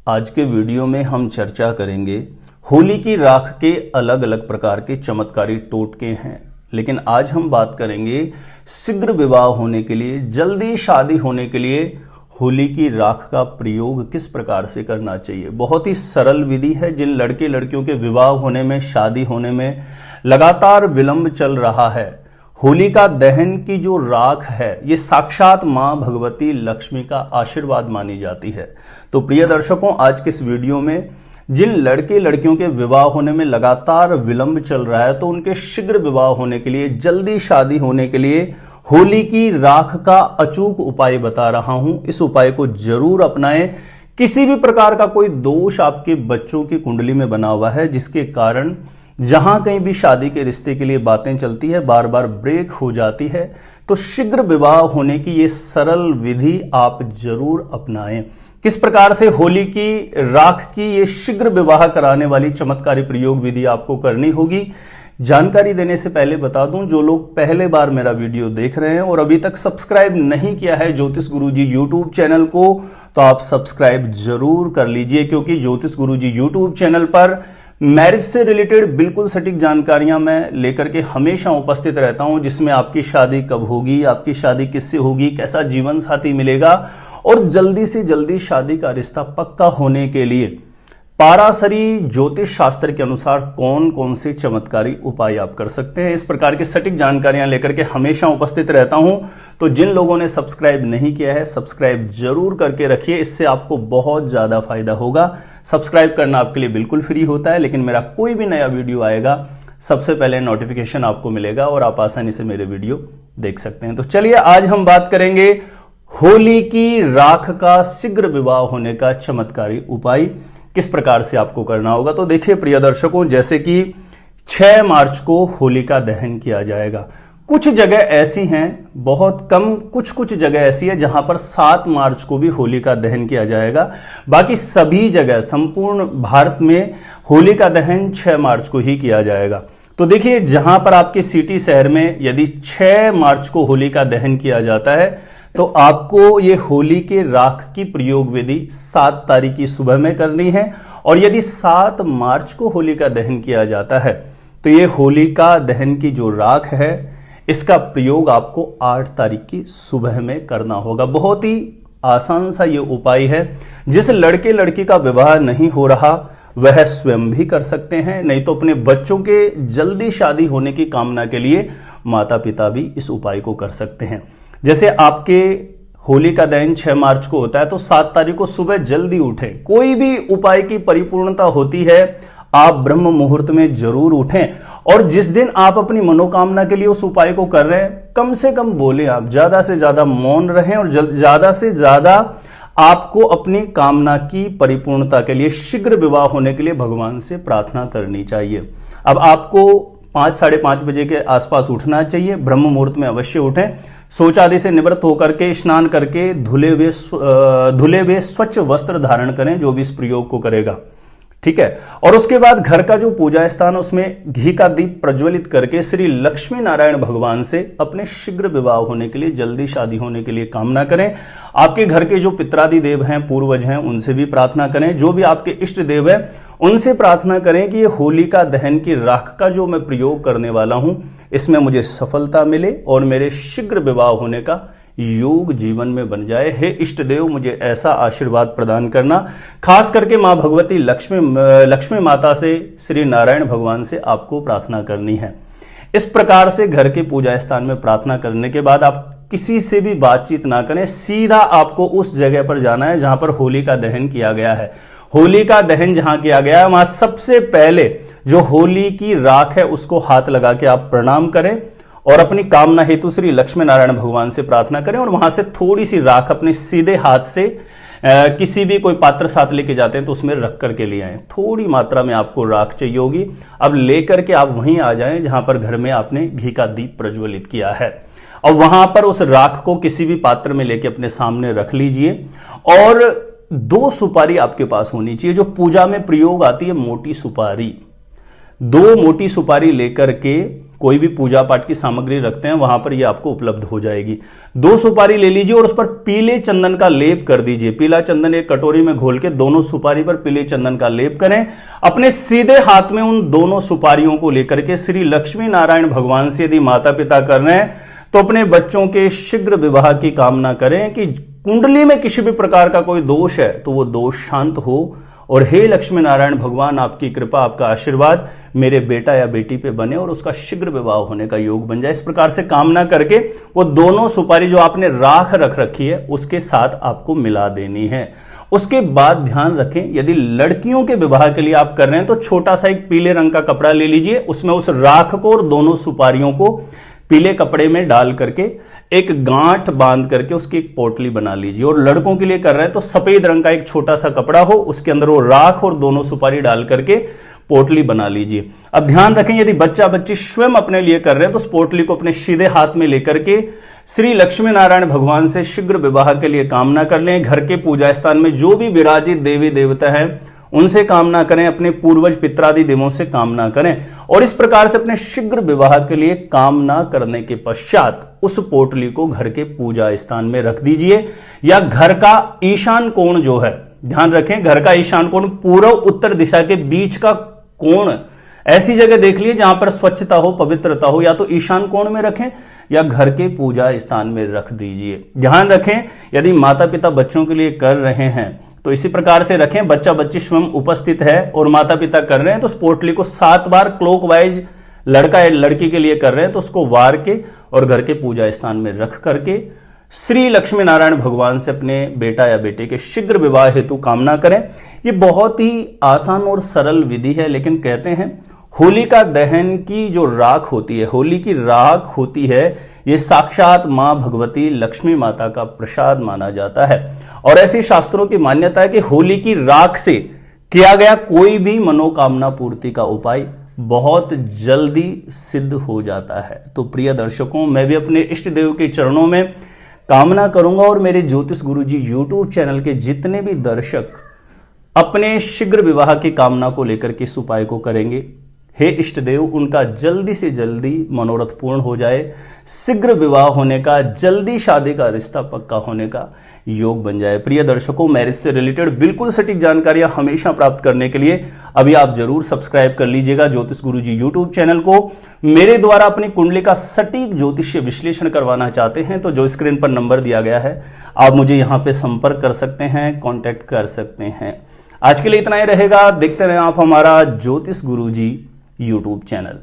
आज के वीडियो में हम चर्चा करेंगे होली की राख के अलग अलग प्रकार के चमत्कारी टोटके हैं। लेकिन आज हम बात करेंगे शीघ्र विवाह होने के लिए, जल्दी शादी होने के लिए होली की राख का प्रयोग किस प्रकार से करना चाहिए। बहुत ही सरल विधि है। जिन लड़के लड़कियों के विवाह होने में, शादी होने में लगातार विलंब चल रहा है, होलिका दहन की जो राख है ये साक्षात मां भगवती लक्ष्मी का आशीर्वाद मानी जाती है। तो प्रिय दर्शकों, आज के इस वीडियो में जिन लड़के लड़कियों के विवाह होने में लगातार विलंब चल रहा है, तो उनके शीघ्र विवाह होने के लिए, जल्दी शादी होने के लिए होली की राख का अचूक उपाय बता रहा हूं। इस उपाय को जरूर अपनाएं। किसी भी प्रकार का कोई दोष आपके बच्चों की कुंडली में बना हुआ है जिसके कारण जहां कहीं भी शादी के रिश्ते के लिए बातें चलती है, बार बार ब्रेक हो जाती है, तो शीघ्र विवाह होने की ये सरल विधि आप जरूर अपनाएं। किस प्रकार से होली की राख की ये शीघ्र विवाह कराने वाली चमत्कारी प्रयोग विधि आपको करनी होगी, जानकारी देने से पहले बता दूं, जो लोग पहले बार मेरा वीडियो देख रहे हैं और अभी तक सब्सक्राइब नहीं किया है ज्योतिष गुरुजी यूट्यूब चैनल को, तो आप सब्सक्राइब जरूर कर लीजिए, क्योंकि ज्योतिष गुरुजी यूट्यूब चैनल पर मैरिज से रिलेटेड बिल्कुल सटीक जानकारियां मैं लेकर के हमेशा उपस्थित रहता हूं, जिसमें आपकी शादी कब होगी, आपकी शादी किससे होगी, कैसा जीवन साथी मिलेगा और जल्दी से जल्दी शादी का रिश्ता पक्का होने के लिए पाराशरी ज्योतिष शास्त्र के अनुसार कौन कौन से चमत्कारी उपाय आप कर सकते हैं। इस प्रकार की सटीक जानकारियां लेकर के हमेशा उपस्थित रहता हूं। तो जिन लोगों ने सब्सक्राइब नहीं किया है, सब्सक्राइब जरूर करके रखिए, इससे आपको बहुत ज्यादा फायदा होगा। सब्सक्राइब करना आपके लिए बिल्कुल फ्री होता है, लेकिन मेरा कोई भी नया वीडियो आएगा सबसे पहले नोटिफिकेशन आपको मिलेगा और आप आसानी से मेरे वीडियो देख सकते हैं। तो चलिए आज हम बात करेंगे होली की राख का शीघ्र विवाह होने का चमत्कारी उपाय किस प्रकार से आपको करना होगा। तो देखिए प्रिय दर्शकों, जैसे कि 6 मार्च को होलिका दहन किया जाएगा। कुछ जगह ऐसी हैं, बहुत कम, कुछ जगह ऐसी है जहां पर 7 मार्च को भी होलिका दहन किया जाएगा। बाकी सभी जगह संपूर्ण भारत में होलिका दहन 6 मार्च को ही किया जाएगा। तो देखिए, जहां पर आपके सिटी शहर में यदि 6 मार्च को होलिका दहन किया जाता है, तो आपको ये होली के राख की प्रयोग विधि 7 तारीख की सुबह में करनी है। और यदि 7 मार्च को होलिका दहन किया जाता है, तो ये होलिका दहन की जो राख है इसका प्रयोग आपको 8 तारीख की सुबह में करना होगा। बहुत ही आसान सा ये उपाय है। जिस लड़के लड़की का विवाह नहीं हो रहा वह स्वयं भी कर सकते हैं, नहीं तो अपने बच्चों के जल्दी शादी होने की कामना के लिए माता पिता भी इस उपाय को कर सकते हैं। जैसे आपके होली का दहन 6 मार्च को होता है, तो 7 तारीख को सुबह जल्दी उठें। कोई भी उपाय की परिपूर्णता होती है, आप ब्रह्म मुहूर्त में जरूर उठें। और जिस दिन आप अपनी मनोकामना के लिए उस उपाय को कर रहे हैं, कम से कम बोले, आप ज्यादा से ज्यादा मौन रहें और ज्यादा से ज्यादा आपको अपनी कामना की परिपूर्णता के लिए, शीघ्र विवाह होने के लिए भगवान से प्रार्थना करनी चाहिए। अब आपको 5, साढ़े 5 बजे के आसपास उठना चाहिए। ब्रह्म मुहूर्त में अवश्य उठें। शौच आदि से निवृत्त होकर के, स्नान करके धुले हुए स्वच्छ वस्त्र धारण करें जो भी इस प्रयोग को करेगा, ठीक है। और उसके बाद घर का जो पूजा स्थान है उसमें घी का दीप प्रज्वलित करके श्री लक्ष्मी नारायण भगवान से अपने शीघ्र विवाह होने के लिए, जल्दी शादी होने के लिए कामना करें। आपके घर के जो पितरादि देव हैं, पूर्वज हैं, उनसे भी प्रार्थना करें। जो भी आपके इष्ट देव हैं उनसे प्रार्थना करें कि ये होलिका दहन की राख का जो मैं प्रयोग करने वाला हूं, इसमें मुझे सफलता मिले और मेरे शीघ्र विवाह होने का योग जीवन में बन जाए। हे इष्ट देव, मुझे ऐसा आशीर्वाद प्रदान करना। खास करके मां भगवती लक्ष्मी माता से, श्री नारायण भगवान से आपको प्रार्थना करनी है। इस प्रकार से घर के पूजा स्थान में प्रार्थना करने के बाद आप किसी से भी बातचीत ना करें, सीधा आपको उस जगह पर जाना है जहां पर होलिका दहन किया गया है। होलिका दहन जहां किया गया है, वहां सबसे पहले जो होली की राख है उसको हाथ लगा के आप प्रणाम करें और अपनी कामना हेतु श्री लक्ष्मी नारायण भगवान से प्रार्थना करें। और वहां से थोड़ी सी राख अपने सीधे हाथ से किसी भी कोई पात्र साथ लेके जाते हैं तो उसमें रख करके ले आए। थोड़ी मात्रा में आपको राख चाहिए होगी। अब लेकर के आप वहीं आ जाएं जहां पर घर में आपने घी का दीप प्रज्वलित किया है, और वहां पर उस राख को किसी भी पात्र में लेके अपने सामने रख लीजिए। और 2 सुपारी आपके पास होनी चाहिए, जो पूजा में प्रयोग आती है, मोटी सुपारी। 2 मोटी सुपारी लेकर के कोई भी पूजा पाठ की सामग्री रखते हैं वहां पर ये आपको उपलब्ध हो जाएगी। 2 सुपारी ले लीजिए और उस पर पीले चंदन का लेप कर दीजिए। पीला चंदन एक कटोरी में घोल के दोनों सुपारी पर पीले चंदन का लेप करें। अपने सीधे हाथ में उन दोनों सुपारियों को लेकर के श्री लक्ष्मी नारायण भगवान से यदि माता पिता कर रहे हैं तो अपने बच्चों के शीघ्र विवाह की कामना करें कि कुंडली में किसी भी प्रकार का कोई दोष है तो वो दोष शांत हो। और हे लक्ष्मी नारायण भगवान, आपकी कृपा, आपका आशीर्वाद मेरे बेटा या बेटी पे बने और उसका शीघ्र विवाह होने का योग बन जाए। इस प्रकार से कामना करके वो दोनों सुपारी जो आपने राख रख रखी है उसके साथ आपको मिला देनी है। उसके बाद ध्यान रखें, यदि लड़कियों के विवाह के लिए आप कर रहे हैं तो छोटा सा एक पीले रंग का कपड़ा ले लीजिए, उसमें उस राख को और दोनों सुपारियों को पीले कपड़े में डाल करके एक गांठ बांध करके उसकी एक पोटली बना लीजिए। और लड़कों के लिए कर रहे हैं तो सफेद रंग का एक छोटा सा कपड़ा हो, उसके अंदर वो राख और दोनों सुपारी डाल करके पोटली बना लीजिए। अब ध्यान रखें, यदि बच्चा बच्ची स्वयं अपने लिए कर रहे हैं तो उस पोटली को अपने सीधे हाथ में लेकर के श्री लक्ष्मी नारायण भगवान से शीघ्र विवाह के लिए कामना कर लें। घर के पूजा स्थान में जो भी विराजित देवी देवता हैं उनसे कामना करें, अपने पूर्वज पितरादि देवों से कामना करें और इस प्रकार से अपने शीघ्र विवाह के लिए कामना करने के पश्चात उस पोटली को घर के पूजा स्थान में रख दीजिए। या घर का ईशान कोण जो है, ध्यान रखें, घर का ईशान कोण पूर्व उत्तर दिशा के बीच का कोण, ऐसी जगह देख लिए जहां पर स्वच्छता हो, पवित्रता हो, या तो ईशान कोण में रखें या घर के पूजा स्थान में रख दीजिए। ध्यान रखें, यदि माता पिता बच्चों के लिए कर रहे हैं तो इसी प्रकार से रखें, बच्चा बच्ची स्वयं उपस्थित है और माता पिता कर रहे हैं तो उस पोटली को 7 बार क्लॉकवाइज, लड़का या लड़की के लिए कर रहे हैं तो उसको वार के और घर के पूजा स्थान में रख करके श्री लक्ष्मी नारायण भगवान से अपने बेटा या बेटे के शीघ्र विवाह हेतु कामना करें। ये बहुत ही आसान और सरल विधि है, लेकिन कहते हैं होलिका दहन की जो राख होती है, होली की राख होती है, ये साक्षात मां भगवती लक्ष्मी माता का प्रसाद माना जाता है। और ऐसी शास्त्रों की मान्यता है कि होली की राख से किया गया कोई भी मनोकामना पूर्ति का उपाय बहुत जल्दी सिद्ध हो जाता है। तो प्रिय दर्शकों, मैं भी अपने इष्ट देव के चरणों में कामना करूंगा और मेरे ज्योतिष गुरुजी यूट्यूब चैनल के जितने भी दर्शक अपने शीघ्र विवाह की कामना को लेकर के इस उपाय को करेंगे, हे इष्ट देव, उनका जल्दी से जल्दी मनोरथ पूर्ण हो जाए, शीघ्र विवाह होने का, जल्दी शादी का रिश्ता पक्का होने का योग बन जाए। प्रिय दर्शकों, मैरिज से रिलेटेड बिल्कुल सटीक जानकारियां हमेशा प्राप्त करने के लिए अभी आप जरूर सब्सक्राइब कर लीजिएगा ज्योतिष गुरुजी यूट्यूब चैनल को। मेरे द्वारा अपनी कुंडली का सटीक ज्योतिषीय विश्लेषण करवाना चाहते हैं तो जो स्क्रीन पर नंबर दिया गया है आप मुझे यहाँ पे संपर्क कर सकते हैं, कॉन्टैक्ट कर सकते हैं। आज के लिए इतना ही रहेगा। देखते रहें आप हमारा ज्योतिष गुरुजी यूट्यूब चैनल।